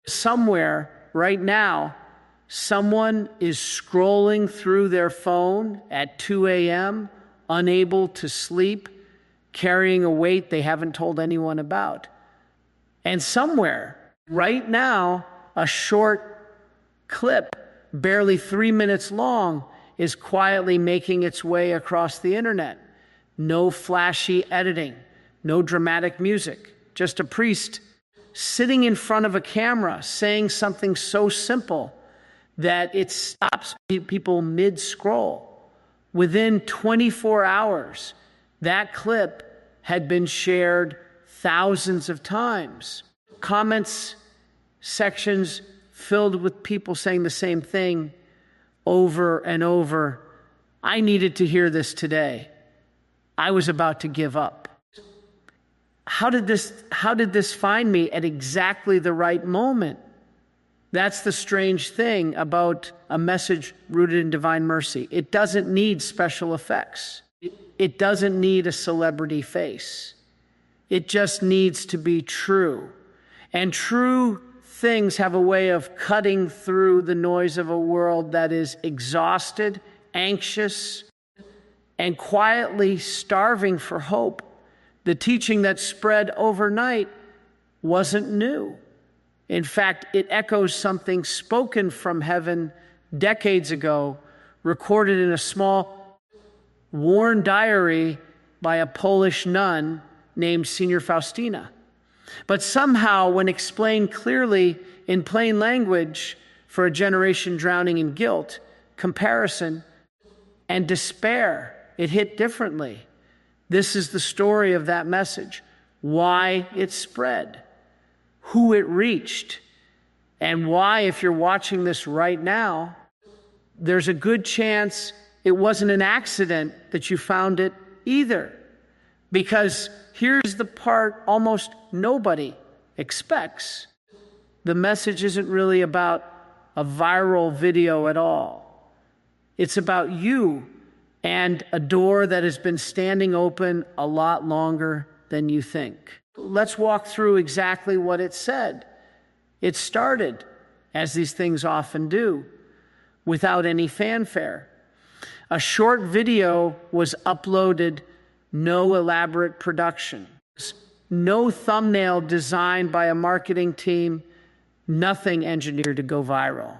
Somewhere right now, someone is scrolling through their phone at 2 a.m., unable to sleep, carrying a weight they haven't told anyone about. And somewhere right now, a short clip, barely 3 minutes long, is quietly making its way across the internet. No flashy editing, no dramatic music, just a priest sitting in front of a camera saying something so simple that it stops people mid-scroll. Within 24 hours, that clip had been shared thousands of times. Comments sections filled with people saying the same thing over and over. I needed to hear this today. I was about to give up. How did this find me at exactly the right moment? That's the strange thing about a message rooted in divine mercy. It doesn't need special effects. It doesn't need a celebrity face. It just needs to be true. And true things have a way of cutting through the noise of a world that is exhausted, anxious, and quietly starving for hope. The teaching that spread overnight wasn't new. In fact, it echoes something spoken from heaven decades ago, recorded in a small, worn diary by a Polish nun named Senior Faustina. But somehow, when explained clearly in plain language for a generation drowning in guilt, comparison, and despair, it hit differently. This is the story of that message, why it spread, who it reached, and why, if you're watching this right now, there's a good chance it wasn't an accident that you found it either. Because here's the part almost nobody expects. The message isn't really about a viral video at all. It's about you and a door that has been standing open a lot longer than you think. Let's walk through exactly what it said. It started, as these things often do, without any fanfare. A short video was uploaded, no elaborate production, no thumbnail designed by a marketing team, nothing engineered to go viral.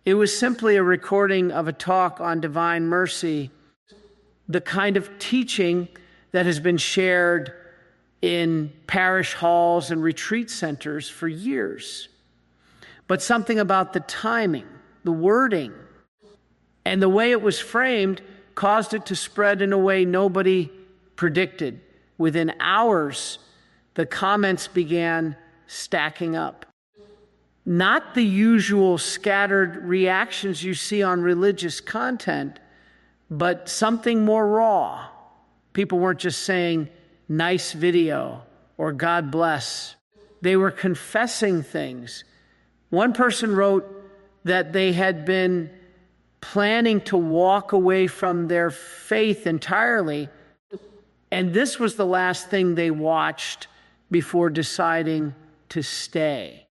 It was simply a recording of a talk on divine mercy, the kind of teaching that has been shared in parish halls and retreat centers for years. But something about the timing, the wording, and the way it was framed caused it to spread in a way nobody predicted. Within hours, the comments began stacking up. Not the usual scattered reactions you see on religious content, but something more raw. People weren't just saying, nice video, or God bless. They were confessing things. One person wrote that they had been planning to walk away from their faith entirely, and this was the last thing they watched before deciding to stay.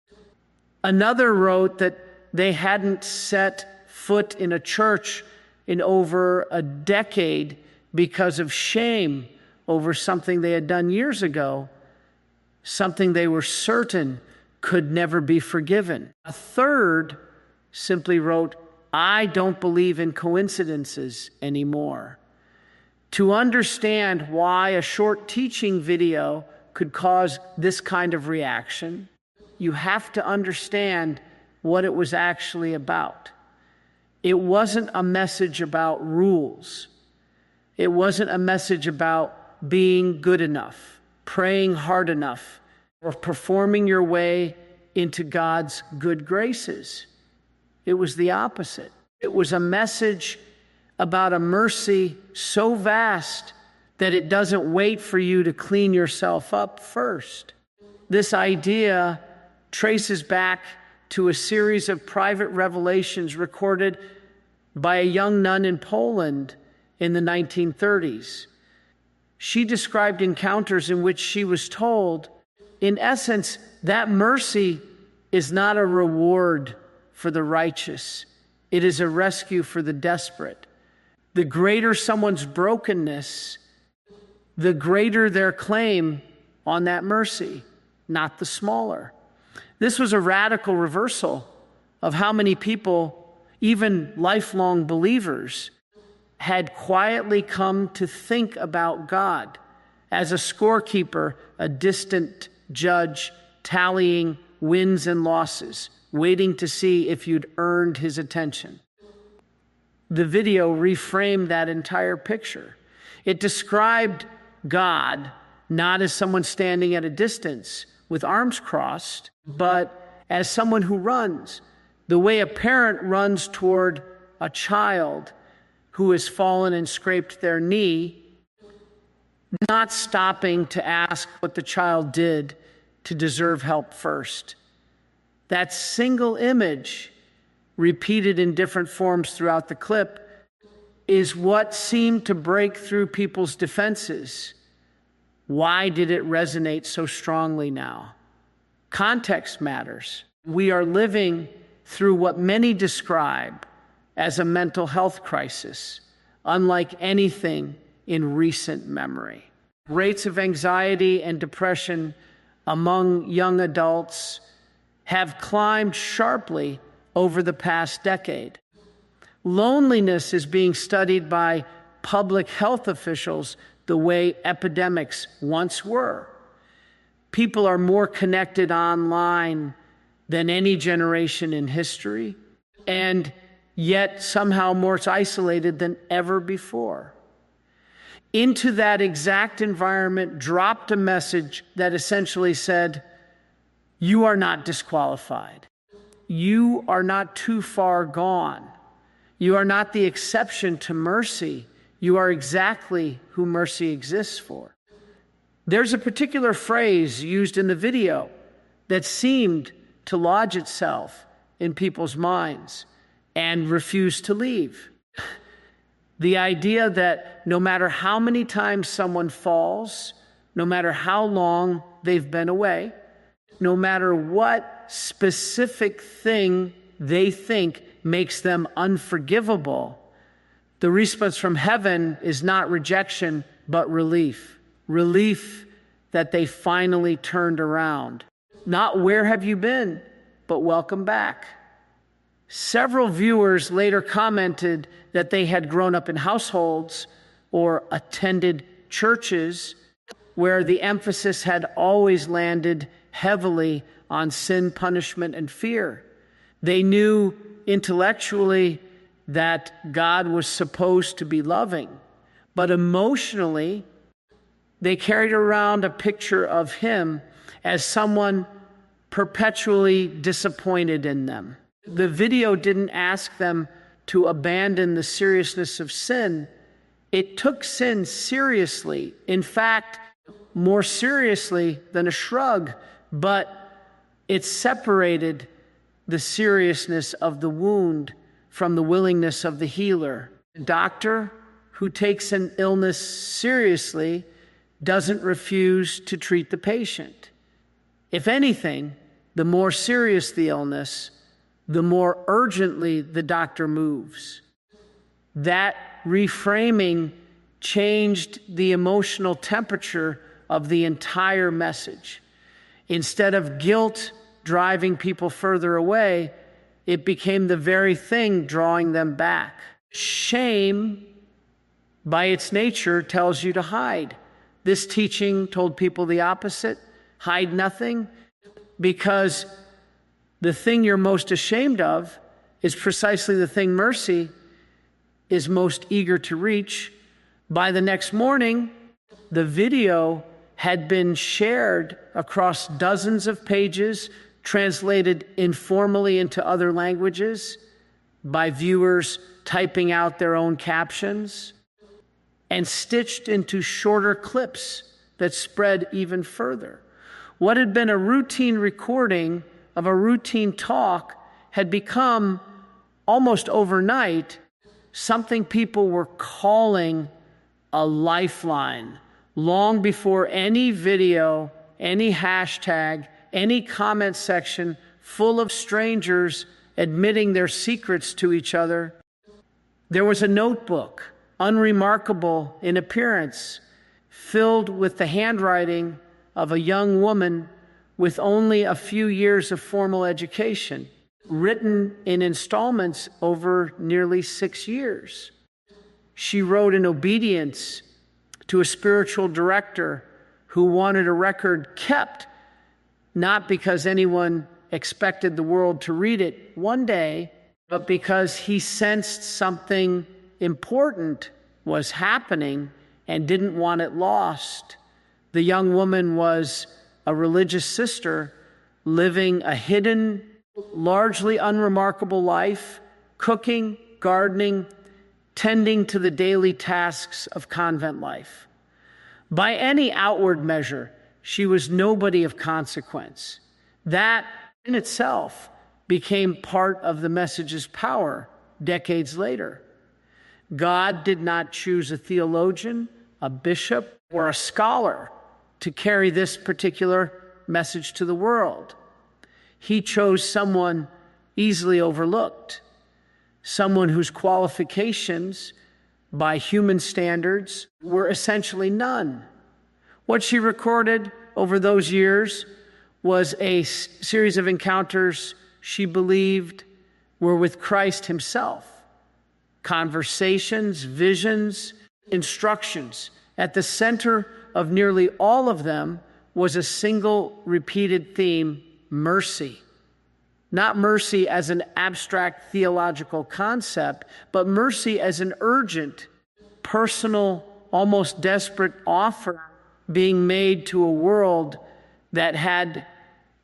Another wrote that they hadn't set foot in a church in over a decade because of shame over something they had done years ago, something they were certain could never be forgiven. A third simply wrote, I don't believe in coincidences anymore. To understand why a short teaching video could cause this kind of reaction, you have to understand what it was actually about. It wasn't a message about rules. It wasn't a message about being good enough, praying hard enough, or performing your way into God's good graces. It was the opposite. It was a message about a mercy so vast that it doesn't wait for you to clean yourself up first. This idea traces back to a series of private revelations recorded by a young nun in Poland in the 1930s. She described encounters in which she was told, in essence, that mercy is not a reward for the righteous. It is a rescue for the desperate. The greater someone's brokenness, the greater their claim on that mercy, not the smaller. This was a radical reversal of how many people, even lifelong believers, had quietly come to think about God as a scorekeeper, a distant judge tallying wins and losses, waiting to see if you'd earned his attention. The video reframed that entire picture. It described God not as someone standing at a distance with arms crossed, but as someone who runs, the way a parent runs toward a child who has fallen and scraped their knee, not stopping to ask what the child did to deserve help first. That single image, repeated in different forms throughout the clip, is what seemed to break through people's defenses. Why did it resonate so strongly now? Context matters. We are living through what many describe as a mental health crisis, unlike anything in recent memory. Rates of anxiety and depression among young adults have climbed sharply over the past decade. Loneliness is being studied by public health officials the way epidemics once were. People are more connected online than any generation in history, and yet somehow more isolated than ever before. Into that exact environment dropped a message that essentially said, you are not disqualified. You are not too far gone. You are not the exception to mercy. You are exactly who mercy exists for. There's a particular phrase used in the video that seemed to lodge itself in people's minds and refuse to leave. The idea that no matter how many times someone falls, no matter how long they've been away, no matter what specific thing they think makes them unforgivable, the response from heaven is not rejection, but relief. Relief that they finally turned around. Not where have you been, but welcome back. Several viewers later commented that they had grown up in households or attended churches where the emphasis had always landed heavily on sin, punishment, and fear. They knew intellectually that God was supposed to be loving, but emotionally, they carried around a picture of him as someone perpetually disappointed in them. The video didn't ask them to abandon the seriousness of sin. It took sin seriously. In fact, more seriously than a shrug, but it separated the seriousness of the wound from the willingness of the healer. A doctor who takes an illness seriously doesn't refuse to treat the patient. If anything, the more serious the illness, the more urgently the doctor moves. That reframing changed the emotional temperature of the entire message. Instead of guilt driving people further away, it became the very thing drawing them back. Shame, by its nature, tells you to hide. This teaching told people the opposite: hide nothing, because the thing you're most ashamed of is precisely the thing mercy is most eager to reach. By the next morning, the video had been shared across dozens of pages, translated informally into other languages by viewers typing out their own captions, and stitched into shorter clips that spread even further. What had been a routine recording of a routine talk had become, almost overnight, something people were calling a lifeline, long before any video, any hashtag, any comment section full of strangers admitting their secrets to each other. There was a notebook, unremarkable in appearance, filled with the handwriting of a young woman with only a few years of formal education, written in installments over nearly 6 years. She wrote in obedience to a spiritual director who wanted a record kept, not because anyone expected the world to read it one day, but because he sensed something important was happening and didn't want it lost. The young woman was a religious sister living a hidden, largely unremarkable life, cooking, gardening, tending to the daily tasks of convent life. By any outward measure, she was nobody of consequence. That in itself became part of the message's power decades later. God did not choose a theologian, a bishop, or a scholar to carry this particular message to the world. He chose someone easily overlooked, someone whose qualifications by human standards were essentially none. What she recorded over those years was a series of encounters she believed were with Christ himself. Conversations, visions, instructions. At the center of nearly all of them was a single repeated theme: mercy. Not mercy as an abstract theological concept, but mercy as an urgent, personal, almost desperate offer being made to a world that had,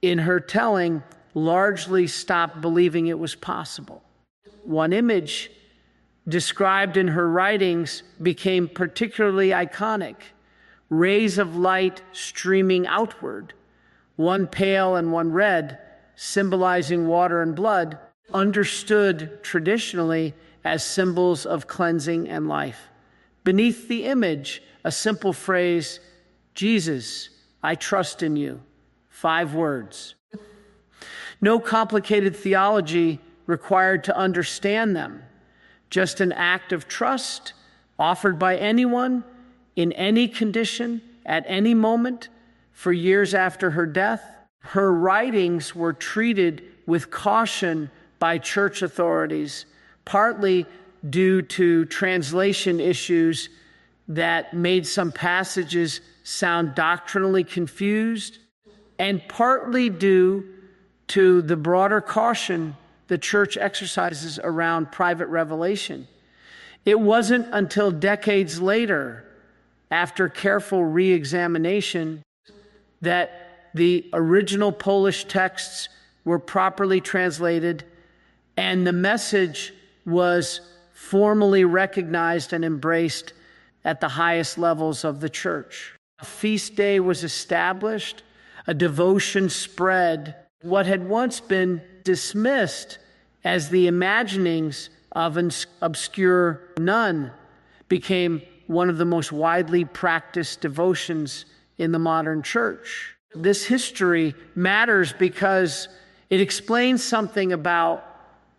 in her telling, largely stopped believing it was possible. One image described in her writings became particularly iconic: rays of light streaming outward, one pale and one red, symbolizing water and blood, understood traditionally as symbols of cleansing and life. Beneath the image, a simple phrase: Jesus, I trust in you. 5 words. No complicated theology required to understand them. Just an act of trust offered by anyone in any condition at any moment. For years after her death, her writings were treated with caution by church authorities, partly due to translation issues that made some passages sound doctrinally confused, and partly due to the broader caution the church exercises around private revelation. It wasn't until decades later, after careful re-examination, that the original Polish texts were properly translated and the message was formally recognized and embraced at the highest levels of the church. A feast day was established, a devotion spread. What had once been dismissed as the imaginings of an obscure nun became one of the most widely practiced devotions in the modern church. This history matters because it explains something about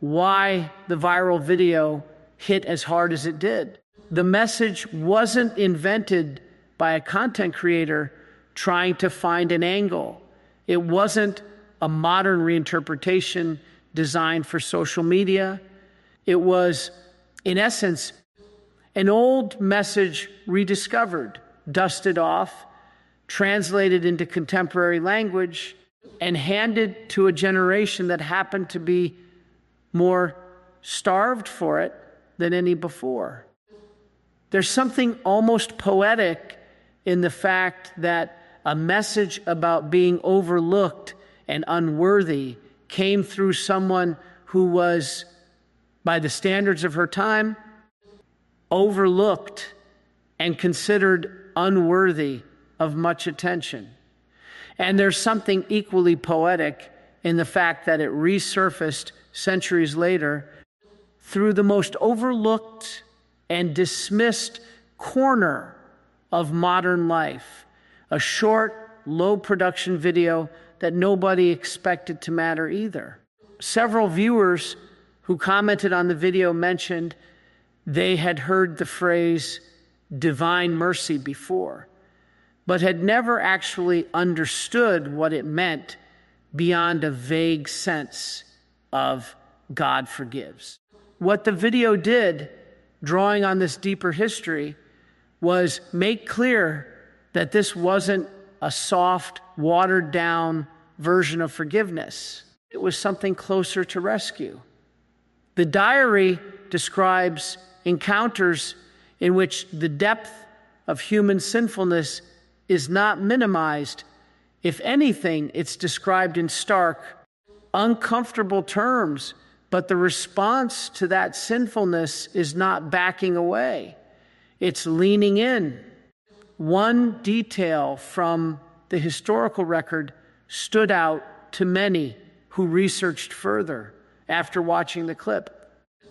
why the viral video hit as hard as it did. The message wasn't invented by a content creator trying to find an angle. It wasn't a modern reinterpretation designed for social media. It was, in essence, an old message rediscovered, dusted off, translated into contemporary language, and handed to a generation that happened to be more starved for it than any before. There's something almost poetic in the fact that a message about being overlooked and unworthy came through someone who was, by the standards of her time, overlooked and considered unworthy of much attention. And there's something equally poetic in the fact that it resurfaced centuries later through the most overlooked and dismissed corner of modern life, a short, low-production video that nobody expected to matter either. Several viewers who commented on the video mentioned they had heard the phrase divine mercy before, but had never actually understood what it meant beyond a vague sense of God forgives. What the video did, drawing on this deeper history, was make clear that this wasn't a soft, watered-down version of forgiveness. It was something closer to rescue. The diary describes encounters in which the depth of human sinfulness is not minimized. If anything, it's described in stark, uncomfortable terms, but the response to that sinfulness is not backing away. It's leaning in. One detail from the historical record stood out to many who researched further after watching the clip.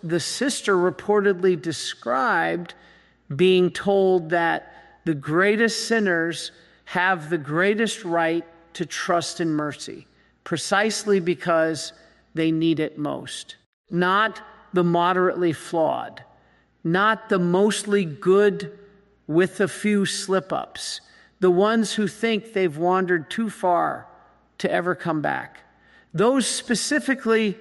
The sister reportedly described being told that the greatest sinners have the greatest right to trust in mercy, precisely because they need it most. Not the moderately flawed, not the mostly good with a few slip-ups, the ones who think they've wandered too far to ever come back. Those specifically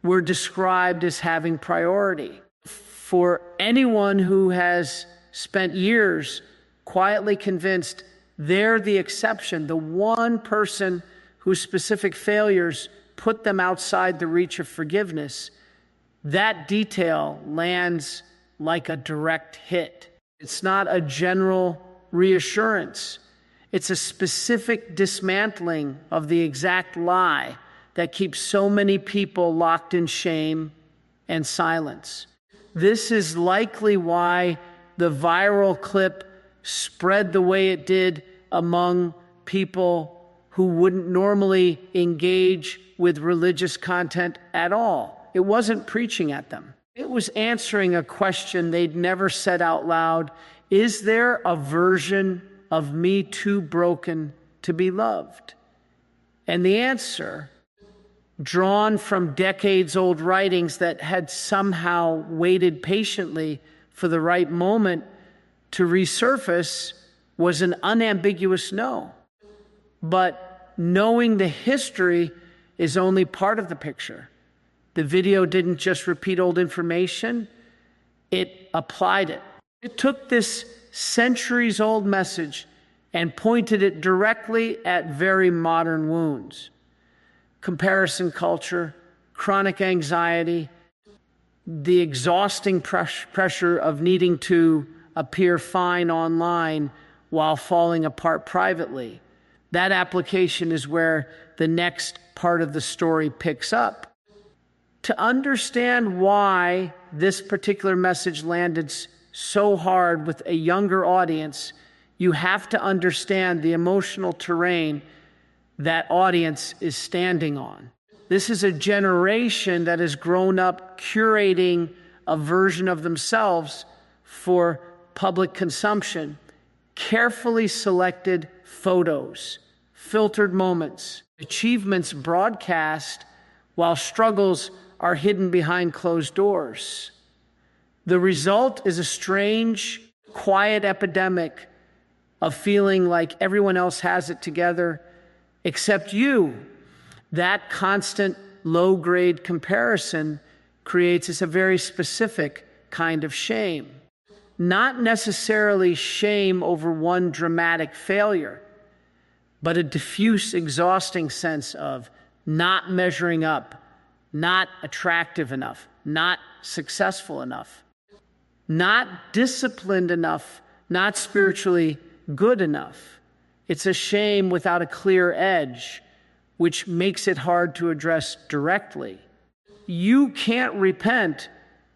were described as having priority. For anyone who has spent years quietly convinced they're the exception, the one person whose specific failures put them outside the reach of forgiveness, that detail lands like a direct hit. It's not a general reassurance. It's a specific dismantling of the exact lie that keeps so many people locked in shame and silence. This is likely why the viral clip spread the way it did among people who wouldn't normally engage with religious content at all. It wasn't preaching at them. It was answering a question they'd never said out loud. Is there a version of me too broken to be loved? And the answer, drawn from decades-old writings that had somehow waited patiently for the right moment to resurface, was an unambiguous no. But knowing the history is only part of the picture. The video didn't just repeat old information, it applied it. It took this centuries-old message and pointed it directly at very modern wounds. Comparison culture, chronic anxiety, the exhausting pressure of needing to appear fine online while falling apart privately. That application is where the next part of the story picks up. To understand why this particular message landed so hard with a younger audience, you have to understand the emotional terrain that audience is standing on. This is a generation that has grown up curating a version of themselves for public consumption, carefully selected photos, filtered moments, achievements broadcast while struggles are hidden behind closed doors. The result is a strange, quiet epidemic of feeling like everyone else has it together except you. That constant low-grade comparison creates a very specific kind of shame. Not necessarily shame over one dramatic failure, but a diffuse, exhausting sense of not measuring up, not attractive enough, not successful enough, not disciplined enough, not spiritually good enough. It's a shame without a clear edge, which makes it hard to address directly. You can't repent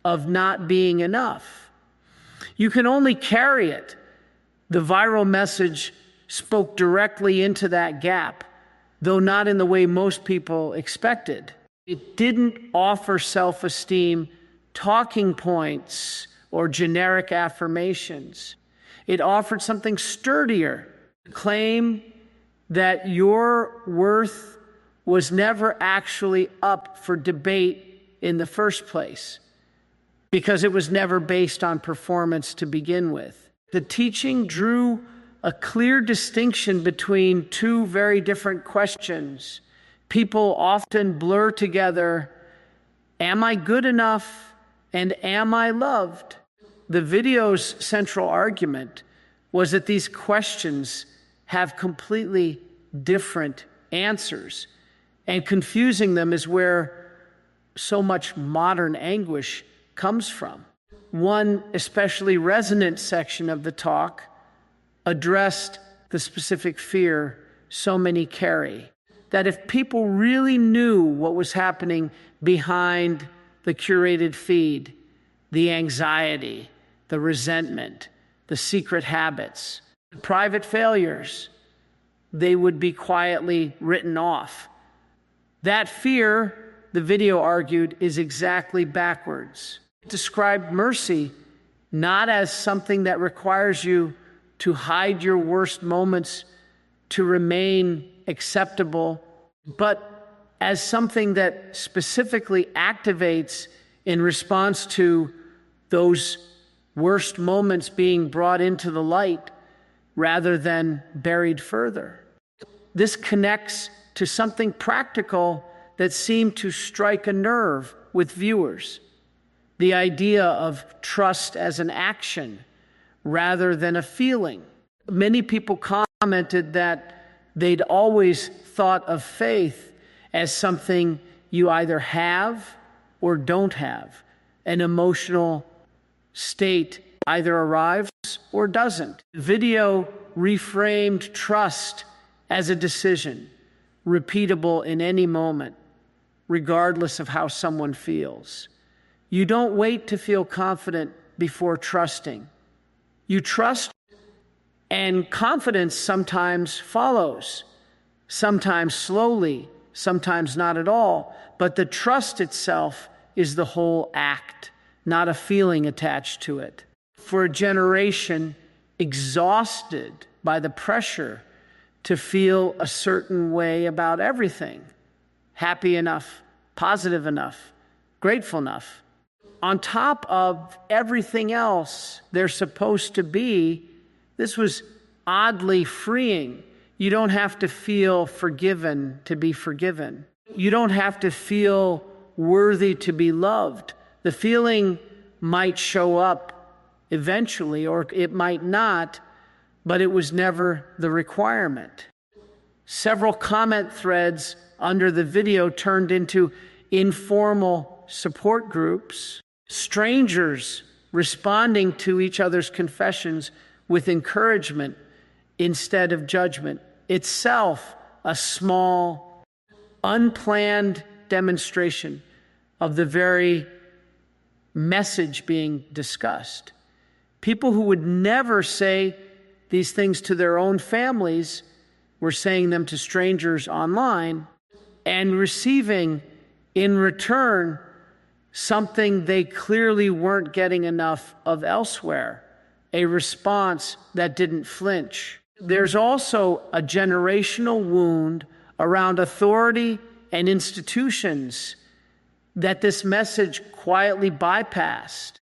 of not being enough. You can only carry it. The viral message spoke directly into that gap, though not in the way most people expected. It didn't offer self-esteem talking points or generic affirmations. It offered something sturdier, the claim that your worth was never actually up for debate in the first place, because it was never based on performance to begin with. The teaching drew a clear distinction between two very different questions. People often blur together, am I good enough and am I loved? The video's central argument was that these questions have completely different answers, and confusing them is where so much modern anguish comes from. One especially resonant section of the talk addressed the specific fear so many carry, that if people really knew what was happening behind the curated feed, the anxiety, the resentment, the secret habits, the private failures, they would be quietly written off. That fear, the video argued, is exactly backwards. It described mercy not as something that requires you to hide your worst moments to remain acceptable, but as something that specifically activates in response to those worst moments being brought into the light rather than buried further. This connects to something practical that seemed to strike a nerve with viewers. The idea of trust as an action rather than a feeling. Many people commented that they'd always thought of faith as something you either have or don't have. An emotional state either arrives or doesn't. Video reframed trust as a decision, repeatable in any moment, regardless of how someone feels. You don't wait to feel confident before trusting. You trust, and confidence sometimes follows, sometimes slowly, sometimes not at all, but the trust itself is the whole act, not a feeling attached to it. For a generation exhausted by the pressure to feel a certain way about everything, happy enough, positive enough, grateful enough. On top of everything else they're supposed to be, this was oddly freeing. You don't have to feel forgiven to be forgiven. You don't have to feel worthy to be loved. The feeling might show up eventually, or it might not, but it was never the requirement. Several comment threads under the video turned into informal support groups, strangers responding to each other's confessions with encouragement instead of judgment. Itself a small, unplanned demonstration of the very message being discussed. People who would never say these things to their own families were saying them to strangers online and receiving in return something they clearly weren't getting enough of elsewhere, a response that didn't flinch. There's also a generational wound around authority and institutions that this message quietly bypassed.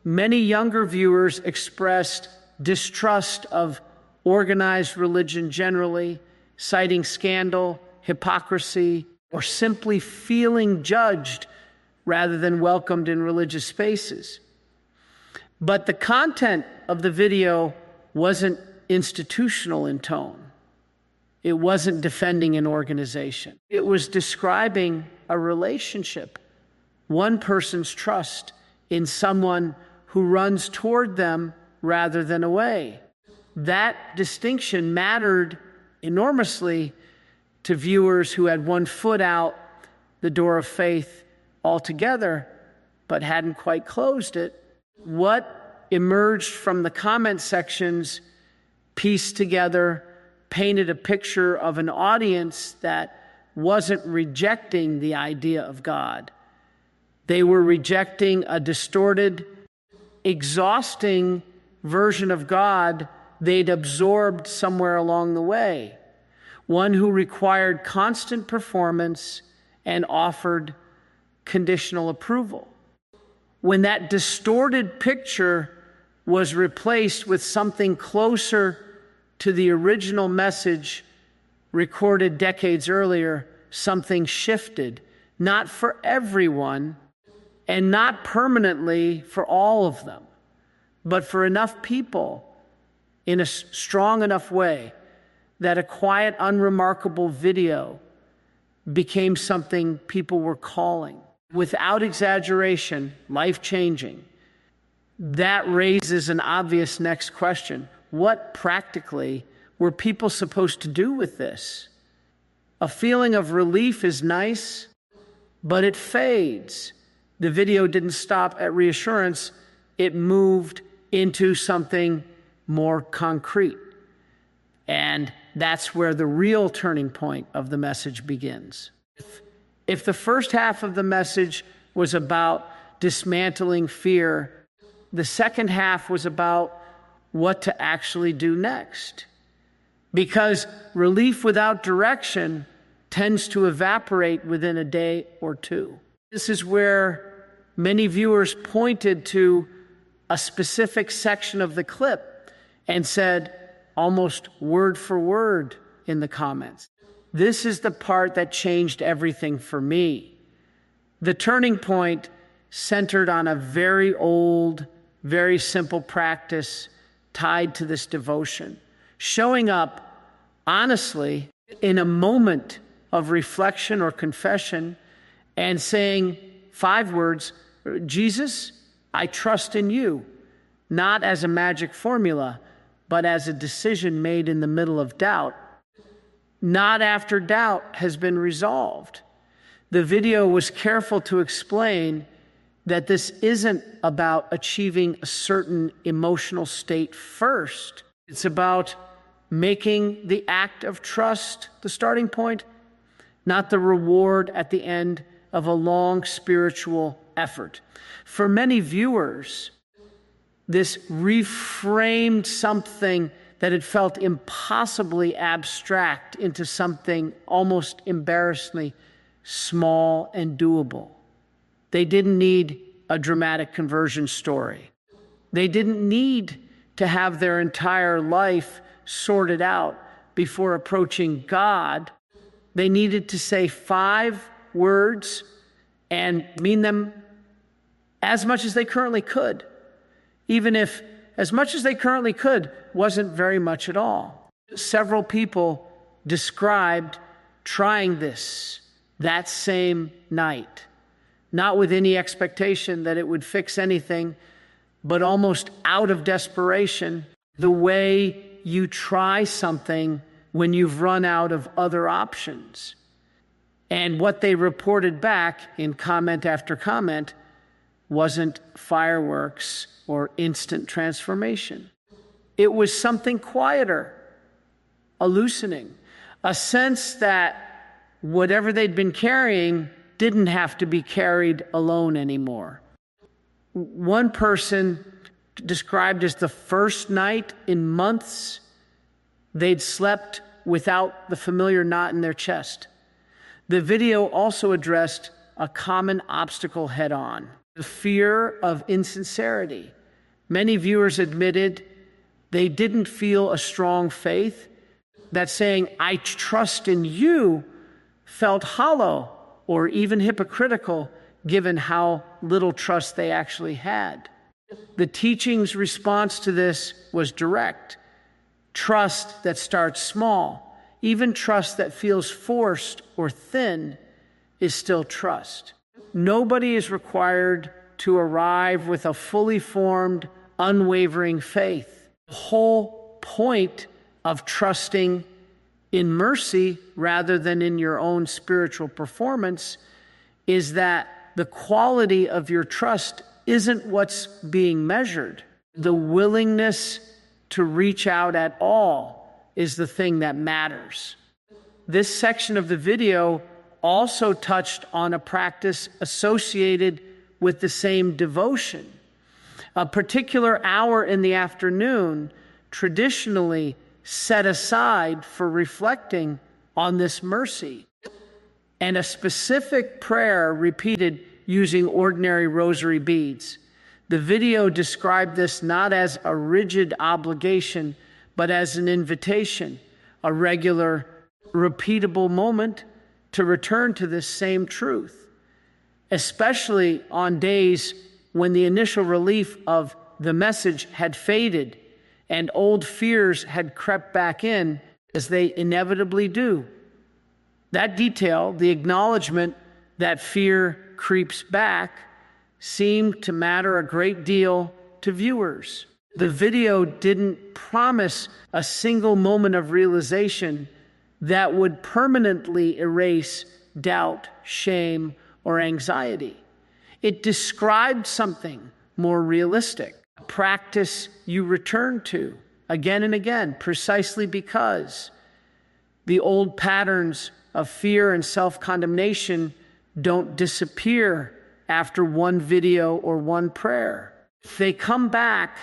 Many younger viewers expressed distrust of organized religion generally, citing scandal, hypocrisy, or simply feeling judged rather than welcomed in religious spaces. But the content of the video wasn't institutional in tone. It wasn't defending an organization. It was describing a relationship, one person's trust in someone who runs toward them rather than away. That distinction mattered enormously to viewers who had one foot out the door of faith altogether, but hadn't quite closed it. What emerged from the comment sections pieced together, painted a picture of an audience that wasn't rejecting the idea of God. They were rejecting a distorted, exhausting version of God they'd absorbed somewhere along the way. one who required constant performance and offered conditional approval. When that distorted picture was replaced with something closer to the original message recorded decades earlier, something shifted, not for everyone and not permanently for all of them, but for enough people in a strong enough way that a quiet, unremarkable video became something people were calling. Without exaggeration, life-changing. That raises an obvious next question. What practically were people supposed to do with this? A feeling of relief is nice, but it fades. The video didn't stop at reassurance. It moved into something more concrete. And that's where the real turning point of the message begins. If the first half of the message was about dismantling fear, the second half was about what to actually do next. Because relief without direction tends to evaporate within a day or two. This is where many viewers pointed to a specific section of the clip and said, almost word for word in the comments, "This is the part that changed everything for me." The turning point centered on a very old, very simple practice tied to this devotion. Showing up honestly in a moment of reflection or confession and saying 5 words, "Jesus, I trust in you," not as a magic formula, but as a decision made in the middle of doubt, not after doubt has been resolved. The video was careful to explain that this isn't about achieving a certain emotional state first. It's about making the act of trust the starting point, not the reward at the end of a long spiritual effort. For many viewers, this reframed something that had felt impossibly abstract into something almost embarrassingly small and doable. They didn't need a dramatic conversion story. They didn't need to have their entire life sorted out before approaching God. They needed to say 5 words and mean them as much as they currently could, even if as much as they currently could wasn't very much at all. Several people described trying this that same night, not with any expectation that it would fix anything, but almost out of desperation, the way you try something when you've run out of other options. And what they reported back in comment after comment wasn't fireworks or instant transformation. It was something quieter, a loosening, a sense that whatever they'd been carrying didn't have to be carried alone anymore. One person described as the first night in months they'd slept without the familiar knot in their chest. The video also addressed a common obstacle head-on, the fear of insincerity. Many viewers admitted they didn't feel a strong faith, that saying, "I trust in you," felt hollow or even hypocritical given how little trust they actually had. The teaching's response to this was direct. Trust that starts small, even trust that feels forced or thin, is still trust. Nobody is required to arrive with a fully formed, unwavering faith. The whole point of trusting in mercy rather than in your own spiritual performance is that the quality of your trust isn't what's being measured. The willingness to reach out at all is the thing that matters. This section of the video also touched on a practice associated with the same devotion. A particular hour in the afternoon, traditionally set aside for reflecting on this mercy. And a specific prayer repeated using ordinary rosary beads. The video described this not as a rigid obligation, but as an invitation, a regular, repeatable moment to return to this same truth, especially on days when the initial relief of the message had faded and old fears had crept back in, as they inevitably do. That detail, the acknowledgement that fear creeps back, seemed to matter a great deal to viewers. The video didn't promise a single moment of realization that would permanently erase doubt, shame, or anxiety. It described something more realistic, a practice you return to again and again, precisely because the old patterns of fear and self-condemnation don't disappear after one video or one prayer. They come back,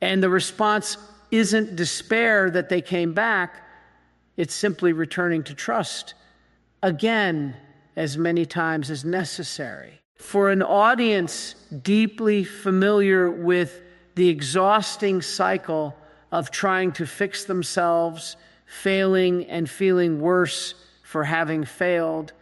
and the response isn't despair that they came back. It's simply returning to trust again as many times as necessary. For an audience deeply familiar with the exhausting cycle of trying to fix themselves, failing and feeling worse for having failed,